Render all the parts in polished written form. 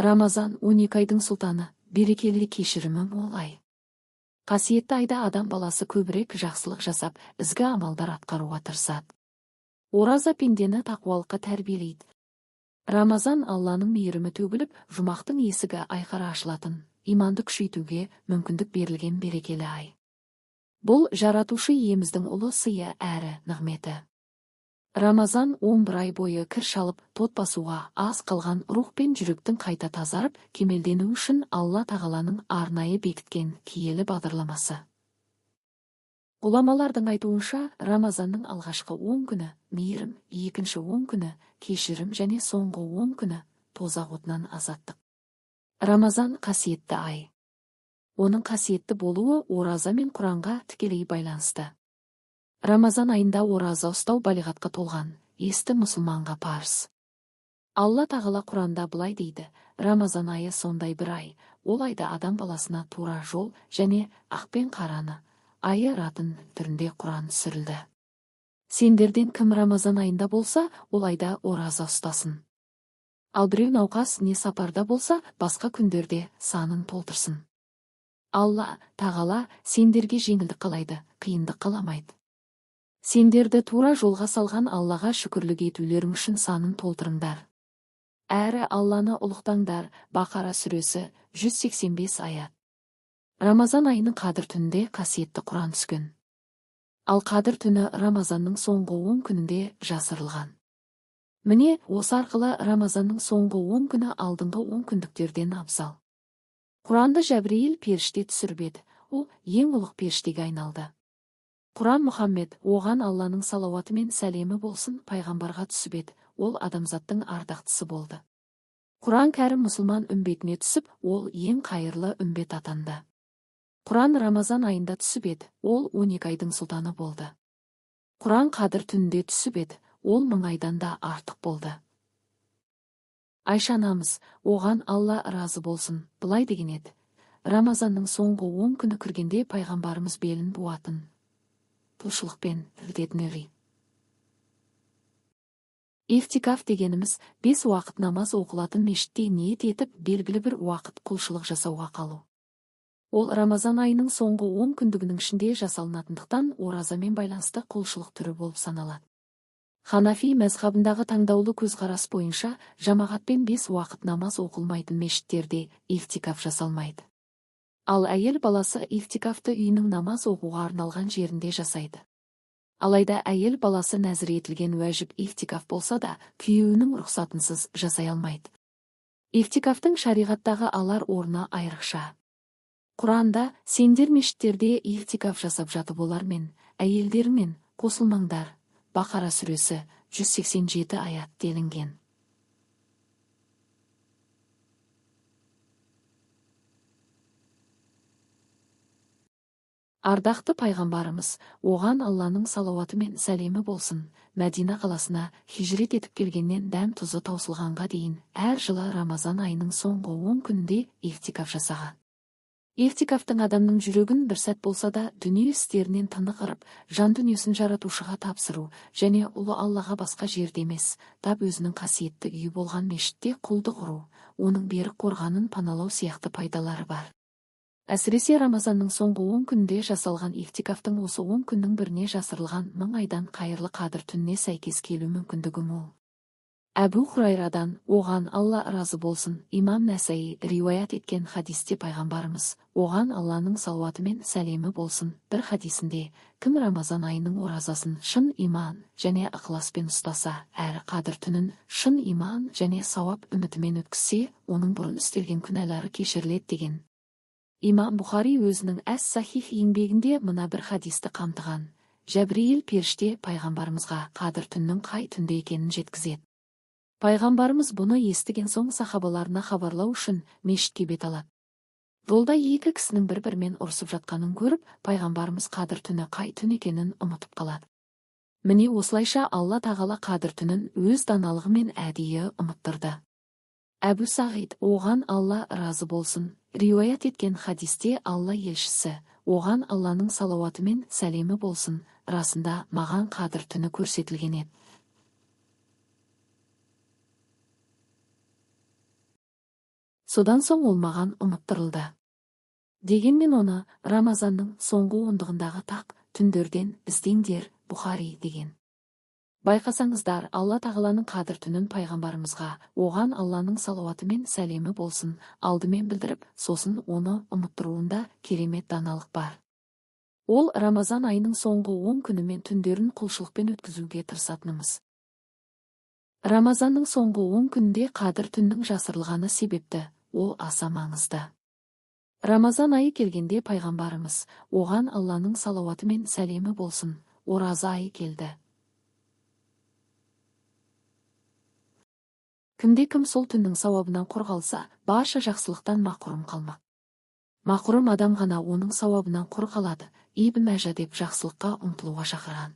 Рамазан 12 айдың сұлтаны, берекелі кешірімі мол ай. Қасиетті айда адам баласы көбірек жақсылық жасап, ізгі амалдар атқаруға тырысады. Ораза пендені тақуалыққа тәрбиелейді. Рамазан Алланың мейірімі төгіліп, жұмақтың есігі айқара ашылатын, иманды күшейтуге мүмкіндік берілген берекелі ай. Бұл жаратушы иеміздің ұлы сыйы әрі нығметі. Рамазан 11 ай бойы кір шалып, тот басуға, аз қалған рух пен жүректің қайта тазарып, кемелдену үшін Алла тағаланың арнайы бекіткен киелі бағдарламасы. Ғұламалардың айтуынша, Рамазанның алғашқы 10 күні мейірім, екінші 10 күні кешірім және соңғы 10 күні тозақ отынан азаттық. Рамазан қасиетті ай. Оның қасиетті болуы ораза мен Құранға тікелей байланысты. Рамазан айында ораза ұстау балиғатқа толған, есті мұсылманға парыз. Алла тағала Құранда былай дейді: Рамазан айы сондай бір ай, ол айда адам баласына тура жол және ақ пен қараны айыратын түрінде Құран түсірілді. Сендерден кім Рамазан айында болса, ол айда ораза ұстасын. Ал біреу науқас не сапарда болса, басқа күндерде санын толтырсын. Алла тағала сендерге жеңілдік қалайды, қиындық қаламайды. Сендерді тура жолға салған Аллаға шүкірлік етулерің үшін санын толтырыңдар. Әрі Алланы ұлықтаңдар. Бақара сүресі 185 аят. Рамазан айының қадір түнінде қасиетті Құран түскен. Ал қадір түні Рамазанның соңғы 10 күнінде жасырылған. Міне, осы арқылы Рамазанның соңғы 10 күні алдыңғы 10 күндіктерден абзал. Құранды Жәбірейіл періште түсіріп еді, ол ең ұлық періштеге айналды. Құран Мұхаммед, оған Алланың салауаты мен сәлемі болсын, пайғамбарға түсіп еді, ол адамзаттың ардақтысы болды. Құран кәрім мұсылман үмбетіне түсіп, ол ең қайырлы үмбет атанды. Құран Рамазан айында түсіп еді, ол 12 айдың сұлтаны болды. Құран қадір түнінде түсіп еді, ол 1000 айдан да артық болды. Айша анамыз, оған Алла разы болсын, былай деген еді: Рамазанның соңғы 10 күні кіргенде пайғамбарымыз белін буатын құлшылықпен ілдетін үй. Ифтикаф дегеніміз 5 уақыт намаз оқылатын мешітте ниет етіп, белгілі бір уақыт құлшылық жасауға қалу. Ол Рамазан айының соңғы 10 күндігінің ішінде жасалынатындықтан оразамен байланысты құлшылық түрі болып саналады. Ханафи мазхабындағы таңдаулы көзқарас бойынша, жамағатпен 5 уақыт намаз оқылмайтын мешіттерде ифтикаф жасалмайды. Ал әйел баласы ифтикафты үйінің намаз оқуға арналған жерінде жасайды. Алайда әйел баласы нәзір етілген уәжіп ифтикаф болса да, күйеуінің рұқсатынсыз жасай алмайды. Ифтикафтың шариғаттағы алар орны айрықша. Құранда сендер мешіттерде ифтикаф жасап жатып олармен, әйелдермен қосылмаңдар. Бақара сүресі 187 аят делінген. Ардақты пайғамбарымыз, оған Алланың салауаты мен сәлемі болсын, Мәдина қаласына хижрет етіп келгеннен дәм тұзы таусылғанға дейін әр жылы Рамазан айының соңғы 10 күнде ифтикаф жасаған. Ифтикафтың адамның жүрегін бір сәт болса да дүние істерінен тынығып, жан дүниесін жаратушыға тапсыру және ұлы Аллаға басқа жерде емес, тап өзінің қасиетті үйі болған мешітте құлдық ұру, оның берік қорғанын паналау сияқты пайдалары бар. Әсіресе Рамазанның соңғы 10 күнде жасалған ифтикафтың осы 10 күннің біріне жасырылған 1000 айдан қайырлы қадір түніне сәйкес келу мүмкіндігі мол. Әбу Хурайрадан, оған Алла разы болсын, имам Нәсаи риуаят еткен хадисте пайғамбарымыз, оған Алланың салауаты мен сәлемі болсын, бір хадисінде: кім Рамазан айының оразасын шын иман және ықыласпен ұстаса, әрі қадір түнін шын иман және сауап үмітімен өткізсе, оның бұрын істелген күнәлары кешіріледі деген. Имам Бұхари өзінің әс-Сахих еңбегінде мына бір хадисті қамтыған. Жәбірейіл періште пайғамбарымызға қадір түннің қай түнде екенін жеткізеді. Пайғамбарымыз бұны естіген соң сахабаларына хабарлау үшін мешітке бет алады. Жолда екі кісінің бір-бірімен ұрсып жатқанын көріп, пайғамбарымыз қадір түні қай түн екенін ұмытып қалады. Міне осылайша Алла тағала қадір түнін өз даналығымен әдейі ұмыттырды. Әбу Сағид, оған Алла разы болсын, риуаят еткен хадисте Алла елшісі, оған Алланың салауаты мен сәлемі болсын, расында маған қадір түні көрсетілген еді. Содан соң ол маған ұмыттырылды. Дегенмен оны Рамазанның соңғы ондығындағы тақ түндерден іздеңдер Бұхари деген. Байқасаңыздар, Алла тағаланың қадір түнін пайғамбарымызға, оған Алланың салауаты мен сәлемі болсын, алдымен білдіріп, сосын оны ұмыттыруында керемет даналық бар. Ол Рамазан айының соңғы 10 күні мен түндерін құлшылықпен өткізуге тырысатынымыз. Рамазанның соңғы 10 күнде қадір түннің жасырылғаны себепті, ол аса маңызды. Рамазан айы келгенде пайғамбарымыз, оған Алланың салауаты мен сәлемі болсын, ораза айы келді. Кімде-кім сол түннің сауабынан құр қалса, барша жақсылықтан мақұрым қалмақ. Мақұрым адам ғана оның сауабынан құр қалады. Ибн Мәжа деп жақсылыққа ұмтылуға шақырған.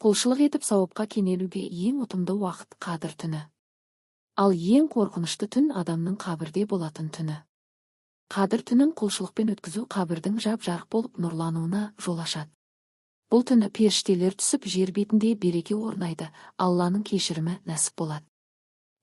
Құлшылық етіп сауапқа кенелуге ең ұтымды уақыт қадір түні. Ал ең қорқынышты түн адамның қабірде болатын түні. Қадір түнін құлшылықпен өткізу қабірдің жап-жарық болып нұрлануына жол ашады. Бұл түні періштелер түсіп жер бетінде береке орнайды, Алланың кешірімі нәсіп болады.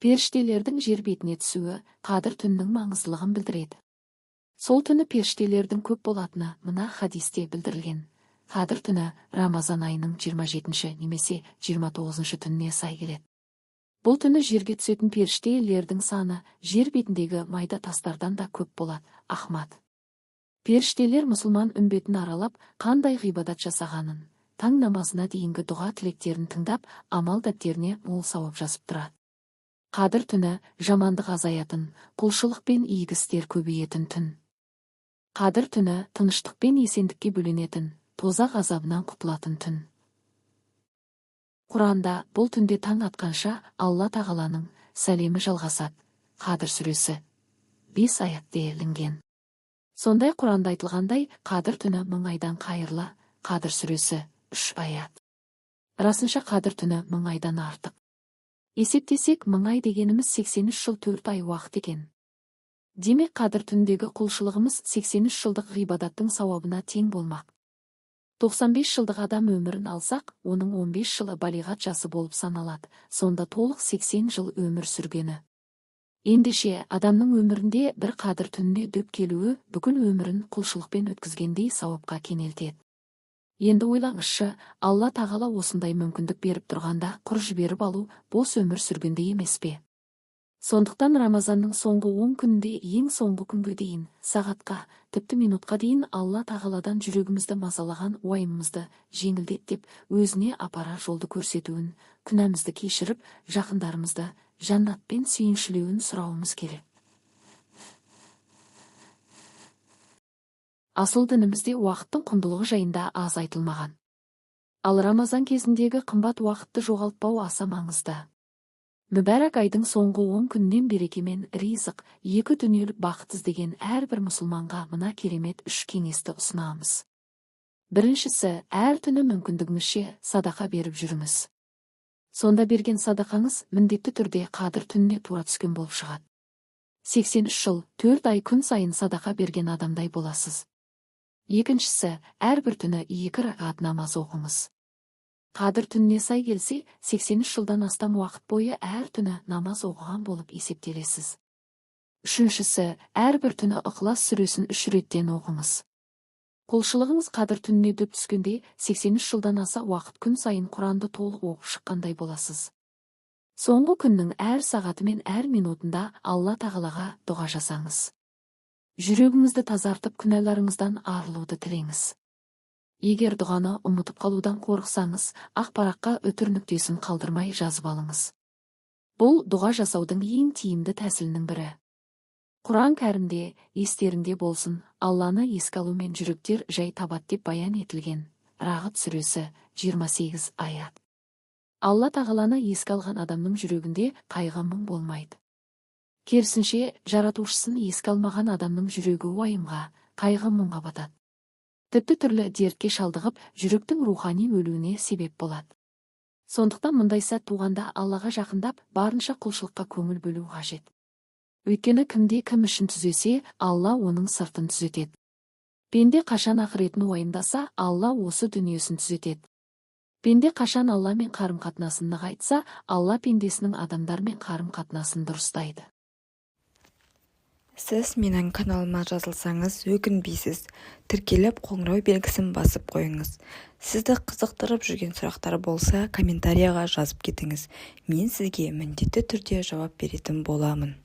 Періштелердің жер бетіне түсуі қадір түннің маңыздылығын білдіреді. Сол түні періштелердің көп болатыны мына хадисте білдірілген. Қадір түні Рамазан айының 27-ші немесе 29-шы түніне сай келеді. Бұл түні жерге түсетін періштелердің саны жер бетіндегі майда тастардан да көп болады. Ахмад. Періштелер мұсылман үмбетін аралап, қандай ғибадат жасағанын, таң намазына дейінгі дұға тілектерін тыңдап, амал дәптеріне мол сауап жазып тұрады. Қадір түні жамандық азаятын, құлшылық пен игі істер көбейетін түн. Қадір түні тыныштық пен есендікке бөленетін, тозақ азабынан құтылатын түн. Құранда бұл түнде таң атқанша Алла тағаланың сәлемі жалғасады. Қадір сүресі 5 аятте ілінген. Сондай Құранда айтылғандай, қадір түні 1000 айдан қайырлы, Қадір сүресі 3 аят. Расынша қадір түні 1000 айдан артық. Есептесек, 1000 ай дегеніміз 83 жыл 4 ай уақыт екен. Демек, қадір түндегі құлшылығымыз 83 жылдық ғибадаттың сауабына тең болмақ. 95 жылдық адам өмірін алсақ, оның 15 жылы балиғат жасы болып саналады, сонда толық 80 жыл өмір сүргені. Ендеше, адамның өмірінде бір қадір түніне дөп келуі бүкіл өмірін құлшылықпен өткізгендей сауапқа кенелтеді. Енді ойлаңызшы, Алла тағала осындай мүмкіндік беріп тұрғанда құр жіберіп алу бос өмір сүргендей емес пе? Сондықтан Рамазанның соңғы 10 күнде ең соңғы күнге дейін, сағатқа, тіпті минутқа дейін Алла тағаладан жүрегімізді мазалаған уайымымызды жеңілдетіп, өзіне апара жолды көрсетуін, күнәмізді кешіріп, жақындарымызды жаннатпен сүйіншілеуін сұрауымыз керек. Асыл дінімізде уақыттың құндылығы жайында аз айтылмаған. Ал Рамазан кезіндегі қымбат уақытты жоғалтпау аса маңызды. Мүбәрак айдың соңғы 10 күннен береке мен ризық, екі дүниелік бақыт іздеген әрбір мұсылманға мына керемет 3 кеңесті ұсынамыз. Біріншісі, әр түні мүмкіндігіңізше садақа беріп жүріңіз. Сонда берген садақаңыз міндетті түрде қадір түніне тура түскен болып шығады. 83 жыл, 4 ай күн сайын садақа берген адамдай боласыз. Екіншісі, әрбір түні 2 ракат намаз оқыңыз. Қадір түніне сай келсе, 83 жылдан астам уақыт бойы әр түні намаз оқыған болып есептелесіз. Үшіншісі, әрбір түні Ықылас сүресін 3 реттен оқыңыз. Құлшылығыңыз қадір түніне дөп түскенде, 83 жылдан аса уақыт күн сайын Құранды толық оқып шыққандай боласыз. Соңғы күннің әр сағаты мен әр минутында Алла тағалаға дұға жасаңыз. Жүрегіңізді тазартып, күнәларыңыздан арылуды тілеңіз. Егер дұғаны ұмытып қалудан қорықсаңыз, ақ параққа үтір нүктесін қалдырмай жазып алыңыз. Бұл дұға жасаудың ең тиімді тәсілінің бірі. Құран кәрімде, естеріңде болсын, Алланы еске алумен жүректер жай табады деп баян етілген. Рағд сүресі 28 аят. Алла тағаланы еске алған адамның жүрегінде қайғы мұң болмайды. Керісінше, жаратушысын еске алмаған адамның жүрегі уайымға, қайғы мұңға батады. Тіпті түрлі дертке шалдығып, жүректің рухани өлуіне себеп болады. Сондықтан мұндай сәт туғанда Аллаға жақындап, барынша құлшылыққа көңіл бөлу қажет. Өйткені кімде кім үшін түзесе, Алла оның сыртын түзетеді. Пенде қашан ақыретін уайымдаса, Алла осы дүниесін түзетеді. Пенде қашан Алламен қарым-қатынасын нығайтса, Алла пендесінің адамдармен қарым-қатынасын дұрыстайды. Сіз менің каналыма жазылсаңыз өкінбейсіз, тіркеліп қоңырау белгісін басып қойыңыз. Сізді қызықтырып жүрген сұрақтар болса, комментарияға жазып кетіңіз. Мен сізге міндетті түрде жауап беретін боламын.